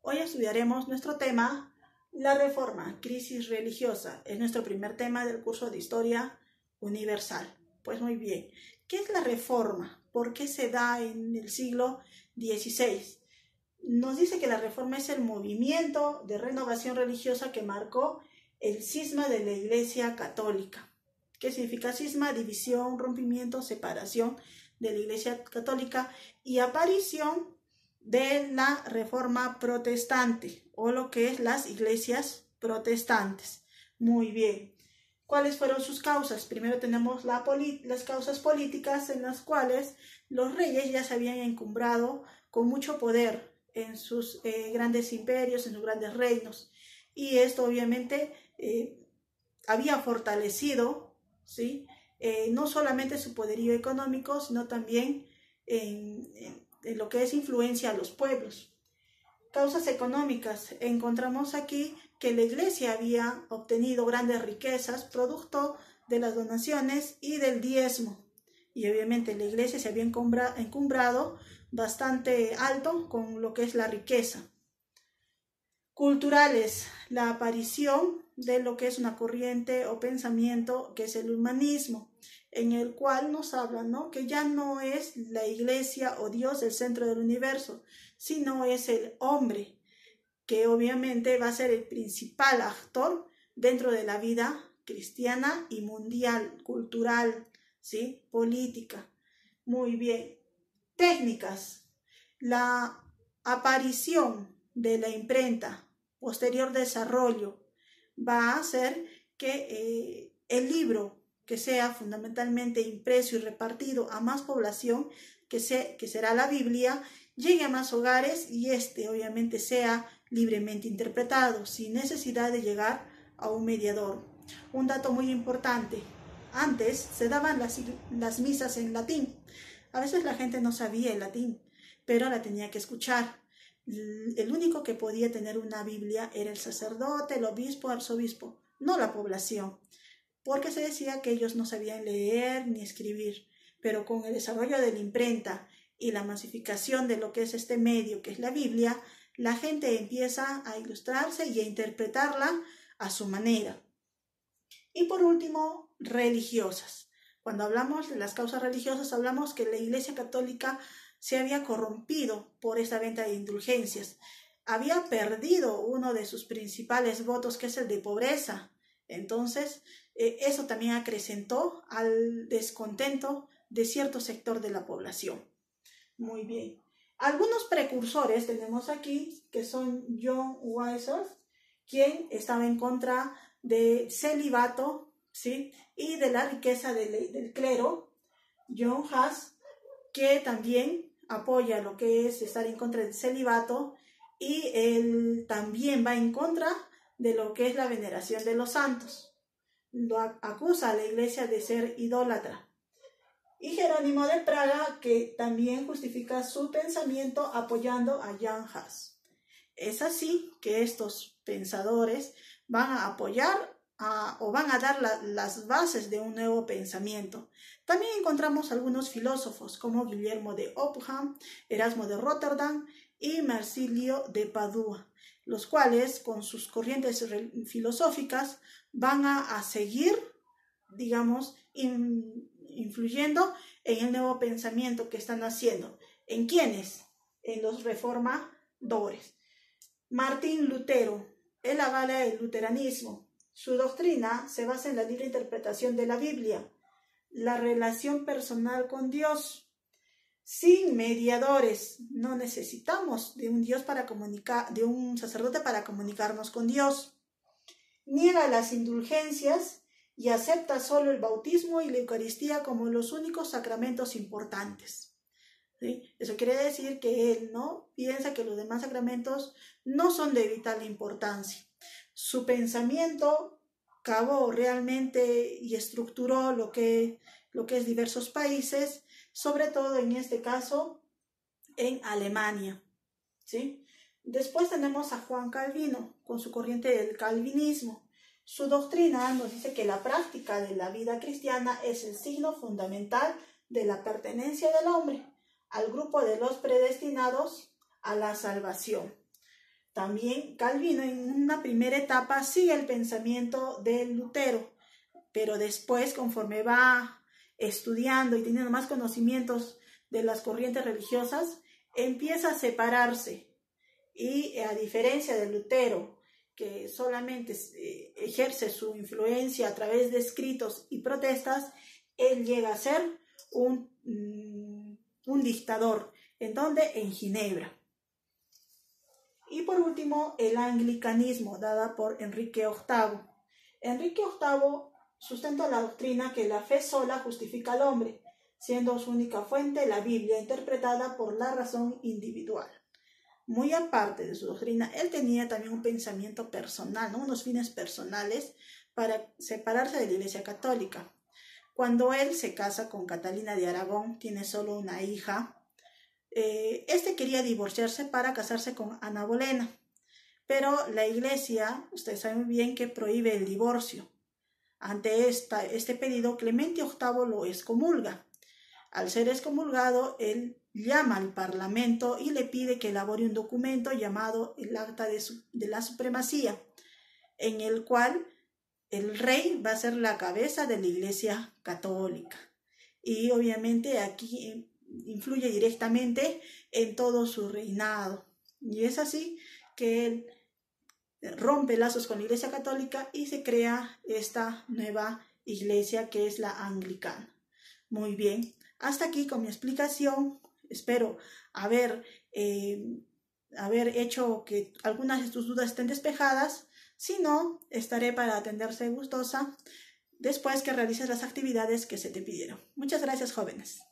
Hoy estudiaremos nuestro tema, la Reforma, crisis religiosa. Es nuestro primer tema del curso de Historia Universal. Pues muy bien, ¿qué es la Reforma? ¿Por qué se da en el siglo XVI? Nos dice que la Reforma es el movimiento de renovación religiosa que marcó el cisma de la Iglesia Católica. ¿Qué significa cisma? División, rompimiento, separación de la Iglesia Católica y aparición de la Reforma Protestante o lo que es las iglesias protestantes. Muy bien. ¿Cuáles fueron sus causas? Primero tenemos las causas políticas en las cuales los reyes ya se habían encumbrado con mucho poder en sus grandes imperios, en sus grandes reinos. Y esto obviamente había fortalecido, ¿sí? No solamente su poderío económico, sino también en lo que es influencia a los pueblos. Causas económicas. Encontramos aquí que la iglesia había obtenido grandes riquezas producto de las donaciones y del diezmo. Y obviamente la iglesia se había encumbrado bastante alto con lo que es la riqueza. Culturales. La aparición de lo que es una corriente o pensamiento que es el humanismo, en el cual nos habla, ¿no?, que ya no es la iglesia o Dios el centro del universo, sino es el hombre, que obviamente va a ser el principal actor dentro de la vida cristiana y mundial, cultural, ¿sí?, política. Muy bien. Técnicas. La aparición de la imprenta, posterior desarrollo, va a hacer que el libro, que sea fundamentalmente impreso y repartido a más población, que será la Biblia, llegue a más hogares y obviamente sea libremente interpretado, sin necesidad de llegar a un mediador. Un dato muy importante: antes se daban las misas en latín. A veces la gente no sabía el latín, pero la tenía que escuchar. El único que podía tener una Biblia era el sacerdote, el obispo, arzobispo, no la población, porque se decía que ellos no sabían leer ni escribir. Pero con el desarrollo de la imprenta y la masificación de lo que es este medio, que es la Biblia, la gente empieza a ilustrarse y a interpretarla a su manera. Y por último, religiosas. Cuando hablamos de las causas religiosas, hablamos que la Iglesia Católica se había corrompido por esta venta de indulgencias. Había perdido uno de sus principales votos, que es el de pobreza. Entonces, eso también acrecentó al descontento de cierto sector de la población. Muy bien. Algunos precursores tenemos aquí, que son John Weiser, quien estaba en contra del celibato, ¿sí?, y de la riqueza del clero. John Huss, que también apoya lo que es estar en contra del celibato, y él también va en contra de lo que es la veneración de los santos. Lo acusa a la iglesia de ser idólatra. Y Jerónimo de Praga, que también justifica su pensamiento apoyando a Jan Hus. Es así que estos pensadores van a apoyar o van a dar las bases de un nuevo pensamiento. También encontramos algunos filósofos como Guillermo de Ockham, Erasmo de Rotterdam y Marsilio de Padua, los cuales con sus corrientes filosóficas van a seguir, digamos, influyendo en el nuevo pensamiento que están haciendo. ¿En quiénes? En los reformadores. Martín Lutero, él avala el luteranismo. Su doctrina se basa en la libre interpretación de la Biblia, la relación personal con Dios, sin mediadores. No necesitamos de un Dios para comunicar, de un sacerdote para comunicarnos con Dios. Niega las indulgencias y acepta solo el bautismo y la Eucaristía como los únicos sacramentos importantes. ¿Sí? Eso quiere decir que él no piensa que los demás sacramentos no son de vital importancia. Su pensamiento cavó realmente y estructuró lo que es diversos países, sobre todo en este caso en Alemania, ¿sí? Después tenemos a Juan Calvino con su corriente del calvinismo. Su doctrina nos dice que la práctica de la vida cristiana es el signo fundamental de la pertenencia del hombre al grupo de los predestinados a la salvación. También Calvino en una primera etapa sigue el pensamiento de Lutero, pero después, conforme va estudiando y teniendo más conocimientos de las corrientes religiosas, empieza a separarse. Y a diferencia de Lutero, que solamente ejerce su influencia a través de escritos y protestas, él llega a ser un dictador. ¿En dónde? En Ginebra. Y por último, el anglicanismo, dada por Enrique VIII. Enrique VIII sustenta la doctrina que la fe sola justifica al hombre, siendo su única fuente la Biblia, interpretada por la razón individual. Muy aparte de su doctrina, él tenía también un pensamiento personal, ¿no? Unos fines personales para separarse de la Iglesia Católica. Cuando él se casa con Catalina de Aragón, tiene solo una hija. Este quería divorciarse para casarse con Ana Bolena, pero la Iglesia, ustedes saben bien que prohíbe el divorcio. Ante este pedido, Clemente VIII lo excomulga. Al ser excomulgado, él llama al Parlamento y le pide que elabore un documento llamado el Acta de la Supremacía, en el cual el rey va a ser la cabeza de la Iglesia Católica. Y obviamente aquí influye directamente en todo su reinado. Y es así que él rompe lazos con la Iglesia Católica y se crea esta nueva iglesia que es la anglicana. Muy bien, hasta aquí con mi explicación. Espero haber hecho que algunas de tus dudas estén despejadas. Si no, estaré para atenderse gustosa después que realices las actividades que se te pidieron. Muchas gracias, jóvenes.